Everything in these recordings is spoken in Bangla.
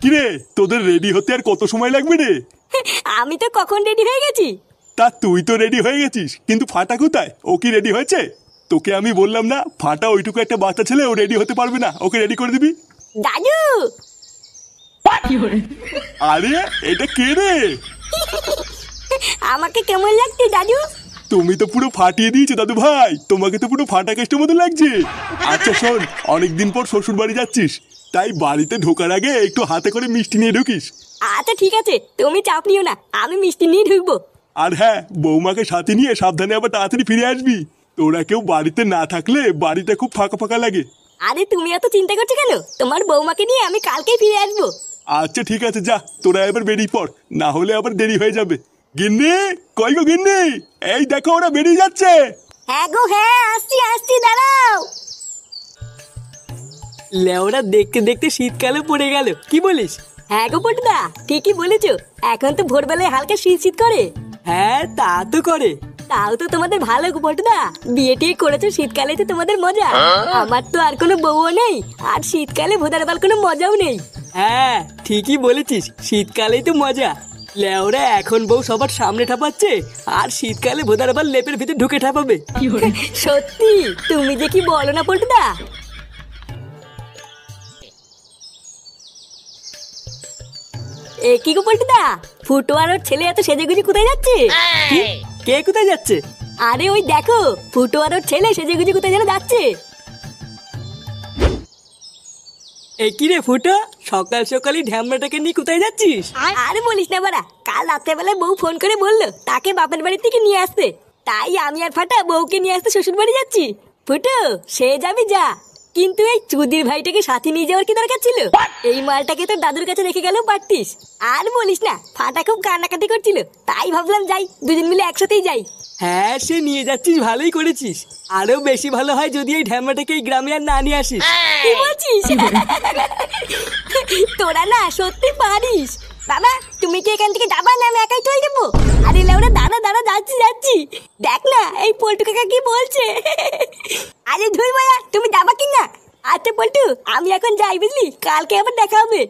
কিরে, তোদের রেডি হতে আর কত সময় লাগবে রে? আমি তো কখন রেডি হয়ে গেছি। তা তুই তো রেডি হয়ে গেছিস, কিন্তু ফাটা কোথায়? ও কি রেডি হয়েছে? তোকে আমি বললাম না, ফাটা ওইটুকু একটা বাচ্চা ছেলে, ও রেডি হতে পারবে না, ওকে রেডি করে দিবি। দাদু আরে এটা কে রে? আমাকে কেমন লাগছে দাদু? তুমি তো পুরো ফাটিয়ে দিয়েছো দাদু ভাই, তোমাকে তো পুরো ফাটা কেষ্টের মতো লাগছে। আচ্ছা শোন, অনেকদিন পর শ্বশুর বাড়ি যাচ্ছিস, তাই বাড়িতে ঢোকার আগে একটু হাতে করে মিষ্টি নিয়ে ঢুকিস। আচ্ছা ঠিক আছে, তুমি চাপ নিও না, আমি মিষ্টি নিয়ে ঢুকবো। আর হ্যাঁ, বৌমাকে সাথে নিয়ে সাবধানে আবার তাড়াতাড়ি ফিরে আসবি। তোরা কেউ বাড়িতে না থাকলে বাড়িটা খুব ফাঁকা ফাঁকা লাগে। আরে তুমি এত চিন্তা করছো কেন? তোমার বৌমাকে নিয়ে আমি কালকেই ফিরে আসবো। আচ্ছা ঠিক আছে, যা তোরা এবার বেরিয়ে পড়, না হলে আবার দেরি হয়ে যাবে। গিন্নি, কই গো গিন্নি, এই দেখো ওরা বেরিয়ে যাচ্ছে। হ্যাঁ গো হ্যাঁ, আসছি আসছি, দাঁড়াও। লেওরা দেখতে দেখতে শীতকালে পড়ে গেল, কি বলিস? হ্যাঁ গো পটুদা, ঠিকই বলেছো। এখন তো ভোরবেলায় হালকা শীত শীত করে। হ্যাঁ তা তো করে। তাও তো তোমাদের ভালো গো পটুদা, বিয়ে টিয়ে করেছো শীতকালে, তো তোমাদের মজা। আমার তো আর কোনো বউও নেই, আর শীতকালে ভোদার বাল কোনো মজাও নেই। হ্যাঁ ঠিকই বলেছিস, শীতকালেই তো মজা। লেওরা এখন বউ সবার সামনে ঠাপাচ্ছে, আর শীতকালে ভোদার আবার লেপের ভিতরে ঢুকে ঠাপাবে। সত্যি, তুমি যে কি বলো না পটুদা। এ কি গো পটুদা, ফুটো আর ওর ছেলে এত সেজেগুজি কোথায় যাচ্ছে? কি? কে কোথায় যাচ্ছে? আরে ওই দেখো, ফুটো আর ওর ছেলে সেজেগুজি কোথায় যেন যাচ্ছে। এ কি রে ফুটো, সকাল সকালই ঢ্যামড়াটাকে নিয়ে কোথায় যাচ্ছিস? আরে বলিস না বাড়া, কাল রাত্রেবেলায় বউ ফোন করে বললো তাকে বাপের বাড়ি থেকে নিয়ে আসতে, তাই আমি আর ফাটা বউকে নিয়ে আসতে শ্বশুর বাড়ি যাচ্ছি। ফুটো, সে যাবি যা, কিন্তু এই চুদির ভাইটাকে সাথে নিয়ে যাওয়ার কি দরকার ছিল? এই মালটাকে তো দাদুর কাছে রেখে গেলেও পারতিস। আর বলিস না, ফাটা খুব কান্নাকাটি করছিল, তাই ভাবলাম যাই, দুজন মিলে একসাথেই যাই। হ্যাঁ সে নিয়ে যাচ্ছিস, ভালোই করেছিস। আরো বেশি ভালো হয় যদি এই ঢ্যামড়াটাকে এই গ্রামে আর না নিয়ে আসিস। কি বলছিস? তোরা না সত্যি পারিস। বাবা, তুমি কি এখান থেকে যাবা না আমি একাই চলে যাবো? আরে লেওরা, দাঁড়া দাঁড়া, যাচ্ছি যাচ্ছি। দেখ না এই পল্টু কাকা কি বলছে। আরে ধুই মায়া, তুমি যাবা কি না? আচ্ছা পল্টু, আমি এখন যাই, বুঝলি, কালকে আবার দেখা হবে।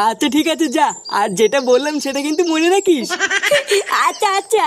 আচ্ছা ঠিক আছে যা, আর যেটা বললাম সেটা কিন্তু মনে রাখিস। আচ্ছা আচ্ছা।